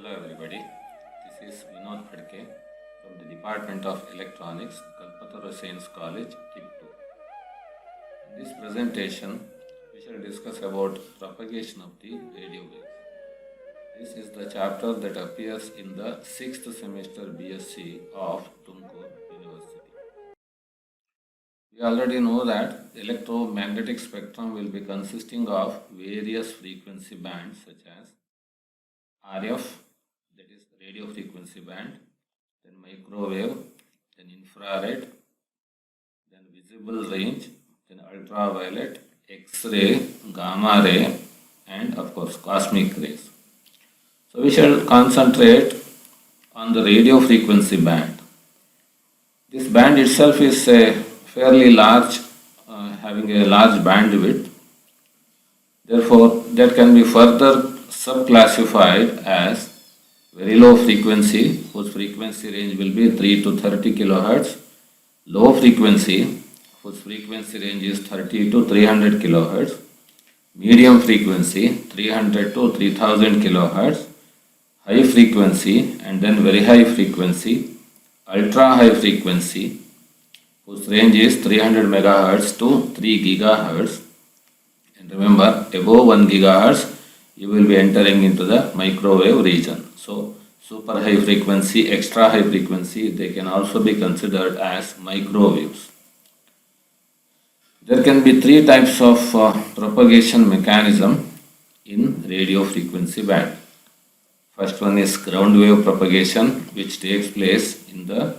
Hello everybody, this is Vinod Khadke from the Department of Electronics, Kalpataru Science College, TIP2. In this presentation, we shall discuss about propagation of the radio waves. This is the chapter that appears in the 6th semester BSc of Tumkur University. We already know that the electromagnetic spectrum will be consisting of various frequency bands such as RF, that is radio frequency band, then microwave, then infrared, then visible range, then ultraviolet, X-ray, gamma ray, and of course cosmic rays. So we shall concentrate on the radio frequency band. This band itself is a fairly large, having a large bandwidth. Therefore, that can be further subclassified as very low frequency, whose frequency range will be 3 to 30 kilohertz, low frequency, whose frequency range is 30 to 300 kilohertz, medium frequency 300 to 3000 kilohertz, high frequency and then very high frequency, ultra high frequency, whose range is 300 megahertz to 3 gigahertz. And remember, above 1 gigahertz, you will be entering into the microwave region. So, super high frequency, extra high frequency, they can also be considered as microwaves. There can be three types of propagation mechanism in radio frequency band. First one is ground wave propagation, which takes place in the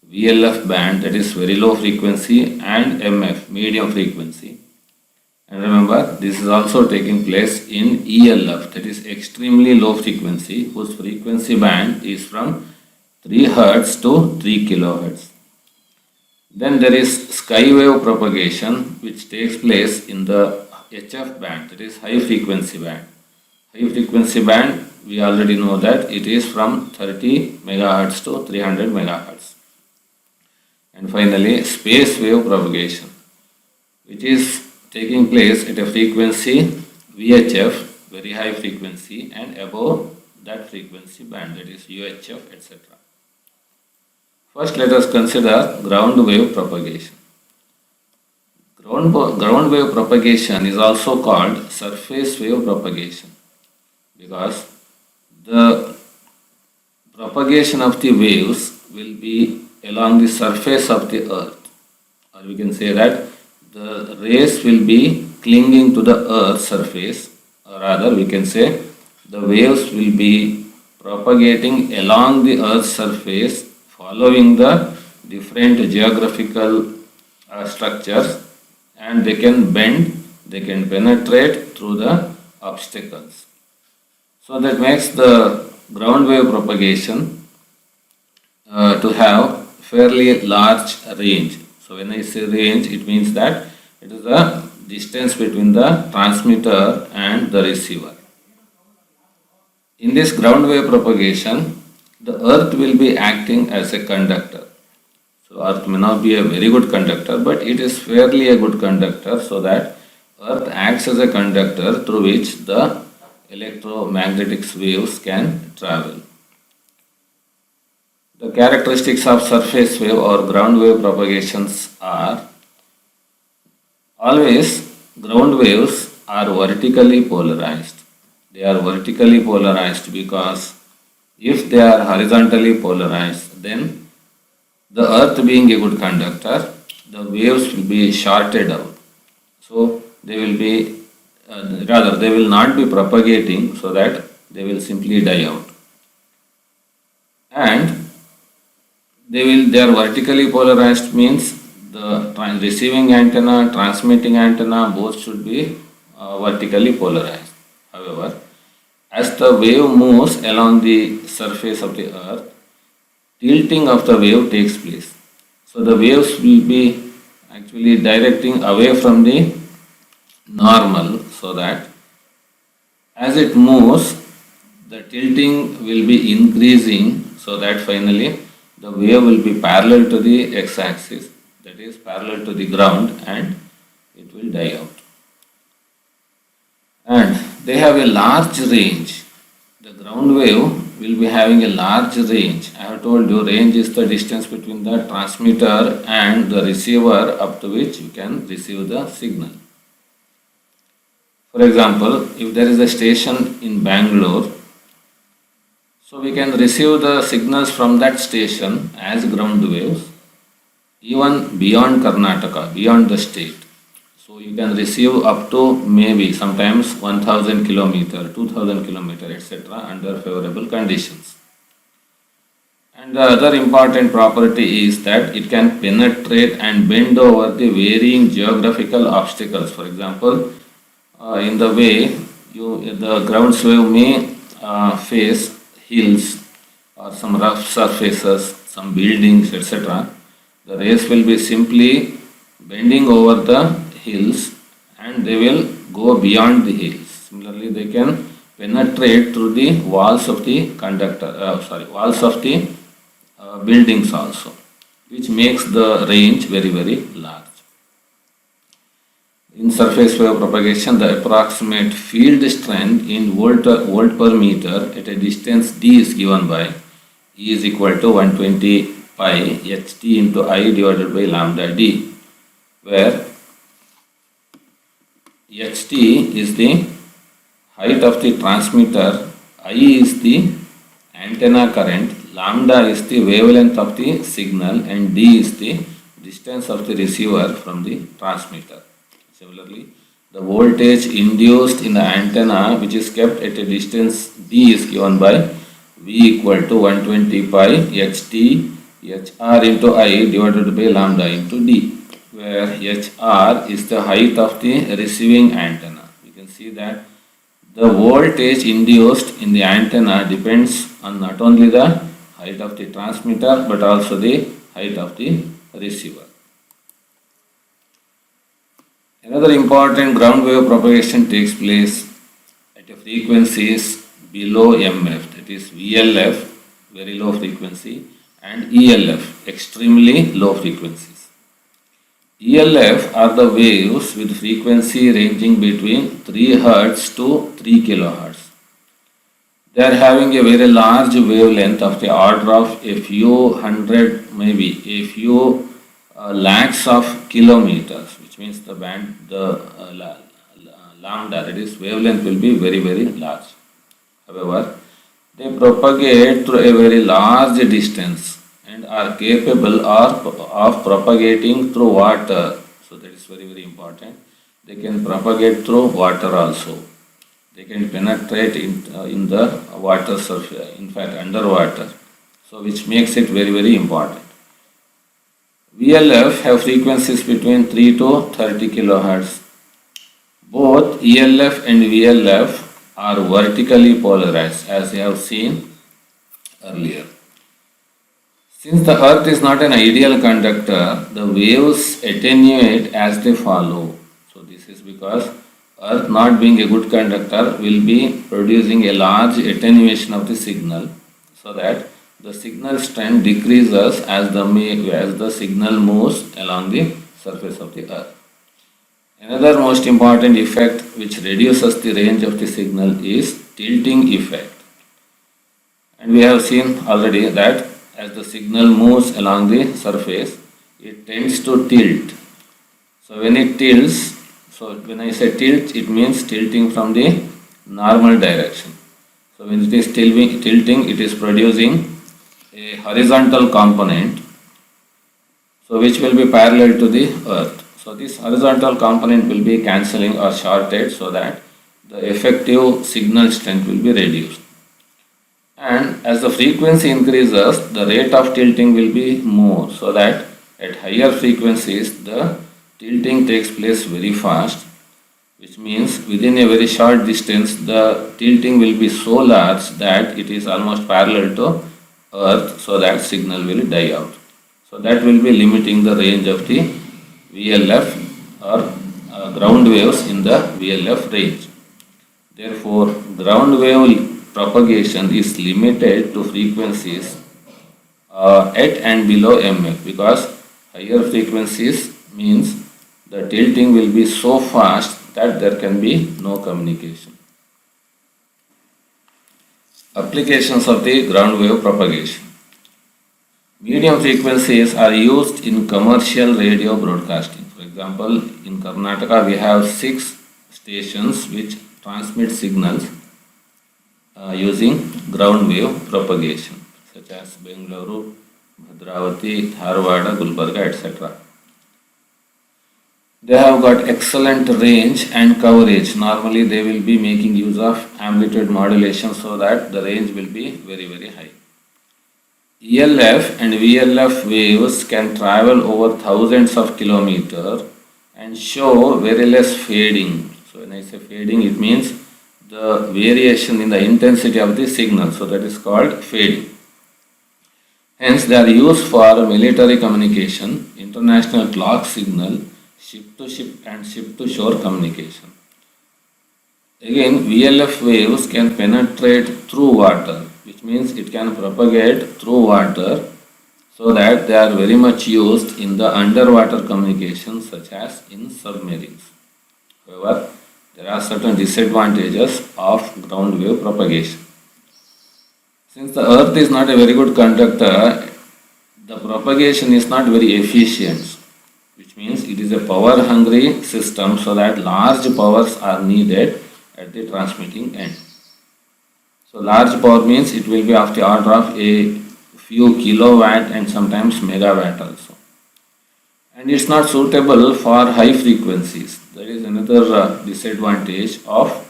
VLF band, that is very low frequency, and MF, medium frequency. And remember, this is also taking place in ELF, that is extremely low frequency, whose frequency band is from 3 Hz to 3 kHz. Then there is skywave propagation, which takes place in the HF band, that is high frequency band. High frequency band, we already know that it is from 30 MHz to 300 MHz. And finally, space wave propagation, which is taking place at a frequency VHF, very high frequency, and above that frequency band, that is UHF, etc. First, let us consider ground wave propagation. Ground wave propagation is also called surface wave propagation because the propagation of the waves will be along the surface of the earth, or we can say that the rays will be clinging to the earth's surface, or rather we can say the waves will be propagating along the earth's surface following the different geographical structures, and they can bend, they can penetrate through the obstacles. So that makes the ground wave propagation to have fairly large range. So when I say range, it means that it is the distance between the transmitter and the receiver. In this ground wave propagation, the earth will be acting as a conductor. So earth may not be a very good conductor, but it is fairly a good conductor, so that earth acts as a conductor through which the electromagnetic waves can travel. The characteristics of surface wave or ground wave propagations are: always ground waves are vertically polarized. They are vertically polarized because if they are horizontally polarized, then the earth being a good conductor, the waves will be shorted out. So they will be, they will not be propagating, so that they will simply die out. And they are vertically polarized means the receiving antenna, transmitting antenna, both should be vertically polarized. However, as the wave moves along the surface of the earth, tilting of the wave takes place. So the waves will be actually directing away from the normal, so that as it moves, the tilting will be increasing, so that finally the wave will be parallel to the x-axis, that is parallel to the ground, and it will die out. And they have a large range. The ground wave will be having a large range. I have told you range is the distance between the transmitter and the receiver up to which you can receive the signal. For example, if there is a station in Bangalore, so we can receive the signals from that station as ground waves even beyond Karnataka, beyond the state. So you can receive up to maybe sometimes 1000 kilometer, 2000 kilometer, etc. under favorable conditions. And the other important property is that it can penetrate and bend over the varying geographical obstacles. For example, in the way the ground wave may face hills or some rough surfaces, some buildings, etc. The rays will be simply bending over the hills and they will go beyond the hills. Similarly, they can penetrate through the walls of the walls of the buildings also, which makes the range very, very large. In surface wave propagation, the approximate field strength in volt per meter at a distance d is given by E is equal to 120 pi ht into I divided by lambda d, where ht is the height of the transmitter, I is the antenna current, lambda is the wavelength of the signal, and d is the distance of the receiver from the transmitter. Similarly, the voltage induced in the antenna which is kept at a distance d is given by V equal to 120 pi ht hr into I divided by lambda into d, where hr is the height of the receiving antenna. You can see that the voltage induced in the antenna depends on not only the height of the transmitter but also the height of the receiver. Another important ground wave propagation takes place at a frequencies below MF, that is VLF, very low frequency, and ELF, extremely low frequencies. ELF are the waves with frequency ranging between 3 Hz to 3 kHz. They are having a very large wavelength of the order of a few hundred, maybe a few lakhs of kilometers, which means the lambda, that is wavelength, will be very, very large. However, they propagate through a very large distance and are capable of propagating through water. So that is very, very important. They can propagate through water also. They can penetrate in the water surface, in fact underwater. So which makes it very, very important. VLF have frequencies between 3 to 30 kHz. Both ELF and VLF are vertically polarized, as we have seen earlier. Since the earth is not an ideal conductor, the waves attenuate as they follow. So this is because earth, not being a good conductor, will be producing a large attenuation of the signal, so that the signal strength decreases as the signal moves along the surface of the earth. Another most important effect which reduces the range of the signal is tilting effect. And we have seen already that as the signal moves along the surface, it tends to tilt. So when it tilts, so when I say tilt, it means tilting from the normal direction. So when it is tilting, it is producing a horizontal component, so which will be parallel to the earth. So this horizontal component will be cancelling or shorted, so that the effective signal strength will be reduced. And as the frequency increases, the rate of tilting will be more, so that at higher frequencies the tilting takes place very fast, which means within a very short distance the tilting will be so large that it is almost parallel to earth, so that signal will die out. So that will be limiting the range of the VLF or ground waves in the VLF range. Therefore, ground wave propagation is limited to frequencies at and below MF, because higher frequencies means the tilting will be so fast that there can be no communication. Applications of the ground wave propagation. Medium frequencies are used in commercial radio broadcasting. For example, in Karnataka we have 6 stations which transmit signals using ground wave propagation, such as Bengaluru, Bhadravati, Dharwada, Gulbarga, etc. They have got excellent range and coverage. Normally they will be making use of amplitude modulation so that the range will be very, very high. ELF and VLF waves can travel over thousands of kilometers and show very less fading. So when I say fading, it means the variation in the intensity of the signal. So that is called fading. Hence they are used for military communication, international clock signal, ship-to-ship and ship-to-shore communication. Again, VLF waves can penetrate through water, which means it can propagate through water, so that they are very much used in the underwater communication such as in submarines. However, there are certain disadvantages of ground wave propagation. Since the earth is not a very good conductor, the propagation is not very efficient, which means it is a power hungry system, so that large powers are needed at the transmitting end. So large power means it will be of the order of a few kilowatt and sometimes megawatt also. And it's not suitable for high frequencies. That is another disadvantage of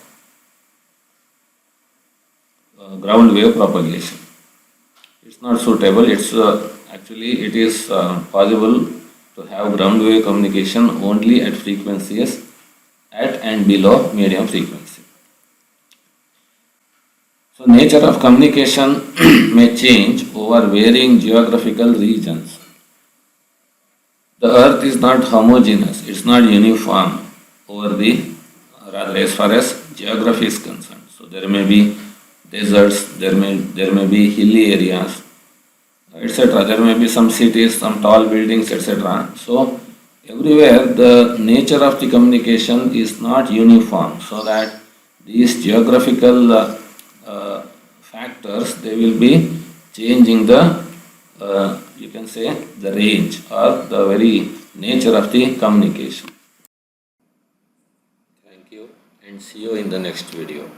ground wave propagation. It's not suitable. It's actually it is possible to have ground wave communication only at frequencies at and below medium frequency. So nature of communication may change over varying geographical regions. The earth is not homogeneous, it's not uniform rather as far as geography is concerned. So there may be deserts, there may be hilly areas, etc. There may be some cities, some tall buildings, etc. So everywhere the nature of the communication is not uniform, so that these geographical factors, they will be changing the you can say the range or the very nature of the communication. Thank you and see you in the next video.